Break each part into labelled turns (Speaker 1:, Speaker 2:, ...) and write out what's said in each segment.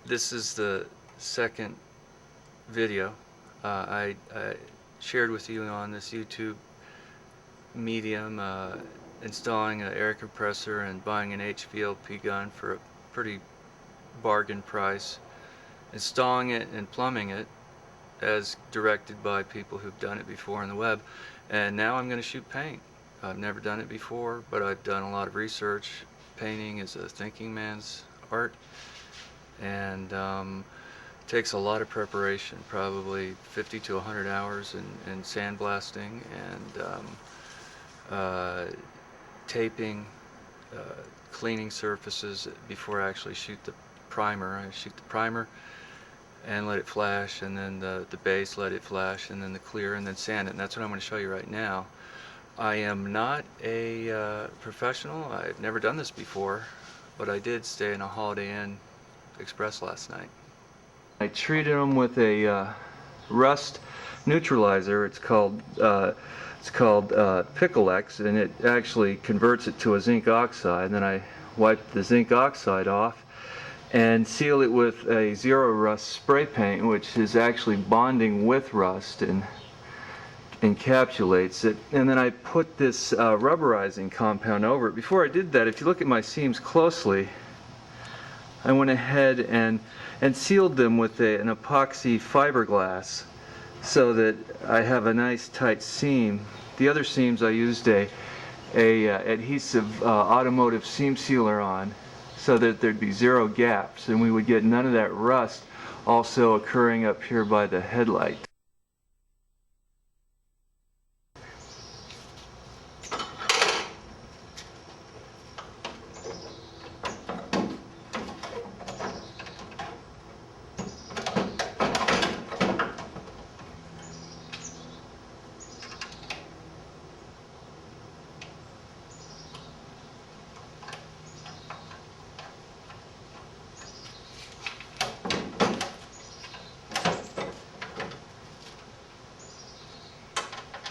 Speaker 1: This is the second video I shared with you on this YouTube medium, installing an air compressor and buying an HVLP gun for a pretty bargain price, installing it and plumbing it as directed by people who've done it before on the web, and now I'm going to shoot paint. I've never done it before, but I've done a lot of research. Painting is a thinking man's art, and takes a lot of preparation, probably 50 to 100 hours in sandblasting and taping, cleaning surfaces before I actually shoot the primer. I shoot the primer and let it flash, and then the base, let it flash, and then the clear, and then sand it. And that's what I'm going to show you right now. I am not a professional. I've never done this before, but I did stay in a Holiday Inn Express last night. I treated them with a rust neutralizer. It's called Pickle-X, and it actually converts it to a zinc oxide. And then I wiped the zinc oxide off and seal it with a zero rust spray paint, which is actually bonding with rust and encapsulates it. And then I put this rubberizing compound over it. Before I did that, if you look at my seams closely, I went ahead and sealed them with an epoxy fiberglass so that I have a nice tight seam. The other seams I used a adhesive automotive seam sealer on so that there'd be zero gaps and we would get none of that rust also occurring up here by the headlight.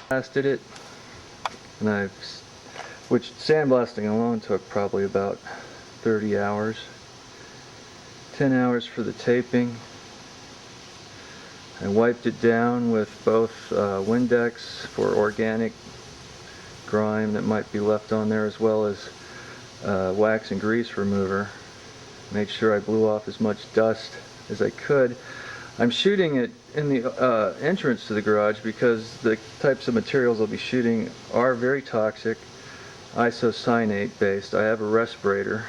Speaker 1: Blasted it, and which sandblasting alone took probably about 30 hours. 10 hours for the taping. I wiped it down with both Windex for organic grime that might be left on there, as well as wax and grease remover. Made sure I blew off as much dust as I could. I'm shooting it in the entrance to the garage because the types of materials I'll be shooting are very toxic, isocyanate based. I have a respirator,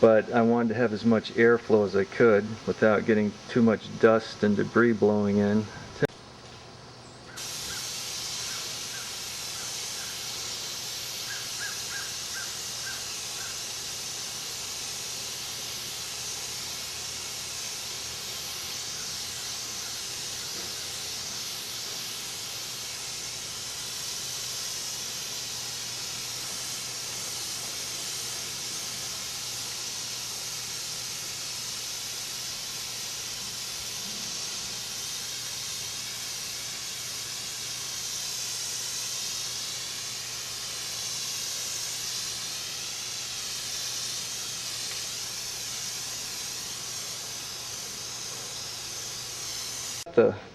Speaker 1: but I wanted to have as much airflow as I could without getting too much dust and debris blowing in.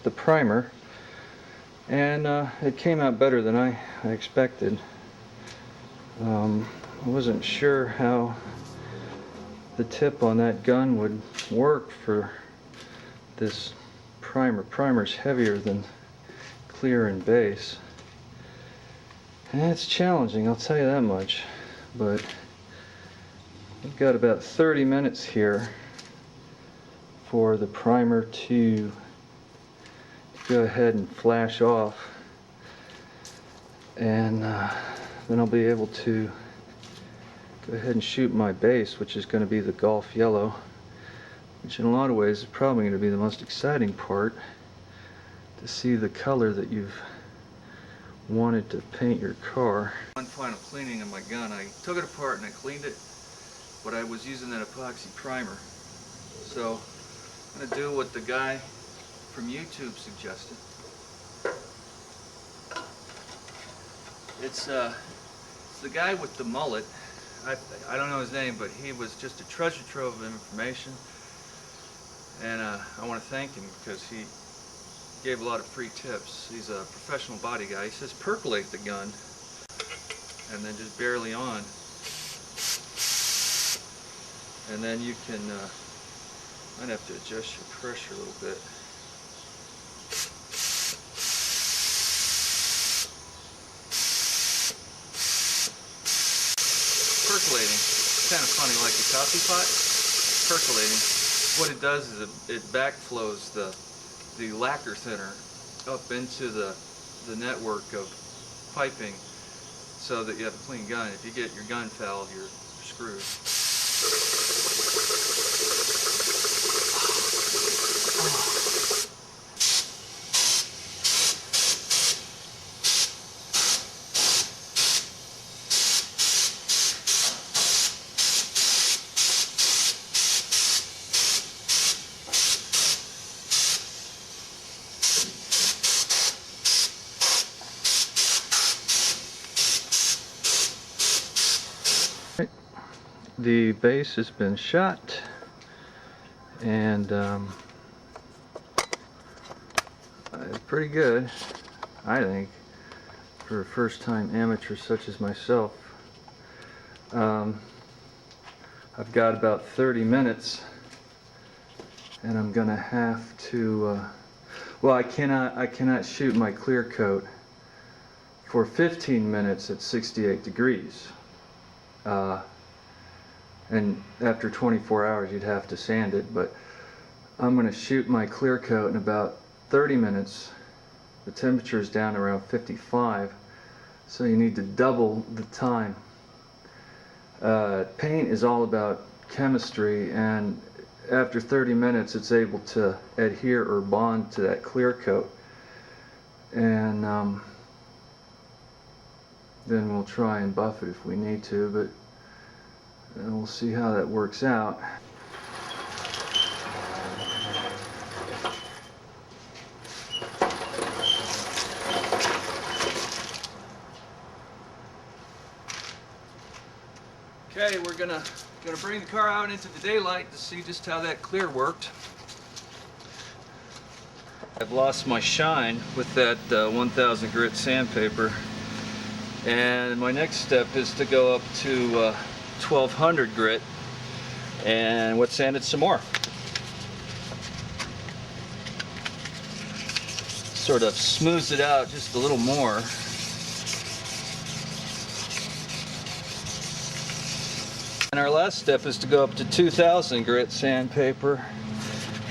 Speaker 1: The primer, and it came out better than I expected. I wasn't sure how the tip on that gun would work for this primer. Primer's heavier than clear and base, and it's challenging, I'll tell you that much. But we've got about 30 minutes here for the primer to go ahead and flash off, and then I'll be able to go ahead and shoot my base, which is going to be the Golf Yellow, which in a lot of ways is probably going to be the most exciting part, to see the color that you've wanted to paint your car. One final cleaning of my gun. I took it apart and I cleaned it, but I was using that epoxy primer. So I'm going to do what the guy from YouTube suggested. It's the guy with the mullet I don't know his name, but he was just a treasure trove of information, and I want to thank him because he gave a lot of free tips. He's a professional body guy. He says percolate the gun and then just barely on, and then you can might have to adjust your pressure a little bit. Percolating, kind of funny, like a coffee pot. Percolating, what it does is it backflows the lacquer thinner up into the network of piping so that you have a clean gun. If you get your gun fouled, you're screwed. The base has been shot, and it's pretty good, I think, for a first-time amateur such as myself. I've got about 30 minutes, and I'm gonna have to. Well, I cannot shoot my clear coat for 15 minutes at 68 degrees. And after 24 hours you'd have to sand it, but I'm going to shoot my clear coat in about 30 minutes. The temperature is down around 55, so you need to double the time. Paint is all about chemistry, and after 30 minutes it's able to adhere or bond to that clear coat, and then we'll try and buff it if we need to, but and we'll see how that works out. Okay, we're gonna bring the car out into the daylight to see just how that clear worked. I've lost my shine with that 1000 grit sandpaper, and my next step is to go up to 1200 grit and wet sand it some more. Sort of smooths it out just a little more. And our last step is to go up to 2000 grit sandpaper,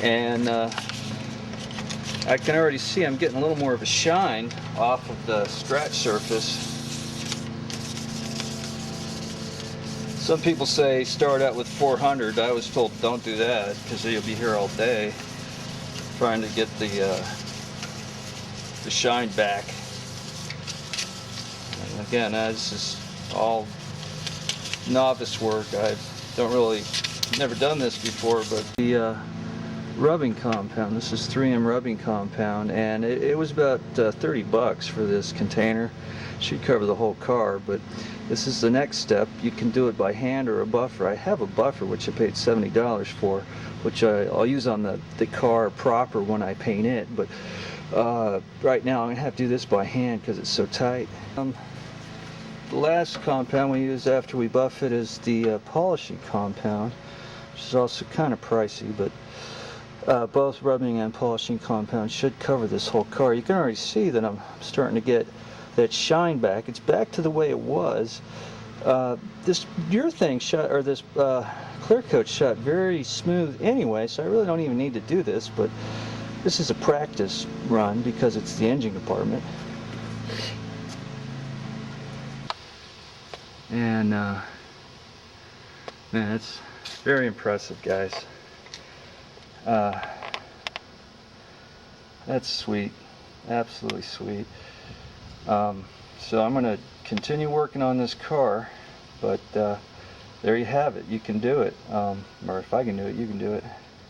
Speaker 1: and I can already see I'm getting a little more of a shine off of the scratch surface. Some people say start out with 400. I was told don't do that because you'll be here all day trying to get the shine back. And again, this is all novice work. I never done this before, but the rubbing compound, this is 3M rubbing compound, and it was about 30 bucks for this container. Should cover the whole car, but this is the next step. You can do it by hand or a buffer. I have a buffer which I paid $70 for, which I'll use on the car proper when I paint it, but right now I'm going to have to do this by hand because it's so tight. The last compound we use after we buff it is the polishing compound, which is also kind of pricey, but both rubbing and polishing compounds should cover this whole car. You can already see that I'm starting to get that shine back. It's back to the way it was. This urethane shot, or this clear coat shot very smooth anyway, so I really don't even need to do this, but this is a practice run because it's the engine compartment. And man, it's very impressive, guys. That's sweet, absolutely sweet. So I'm going to continue working on this car, but there you have it. You can do it, or if I can do it, you can do it.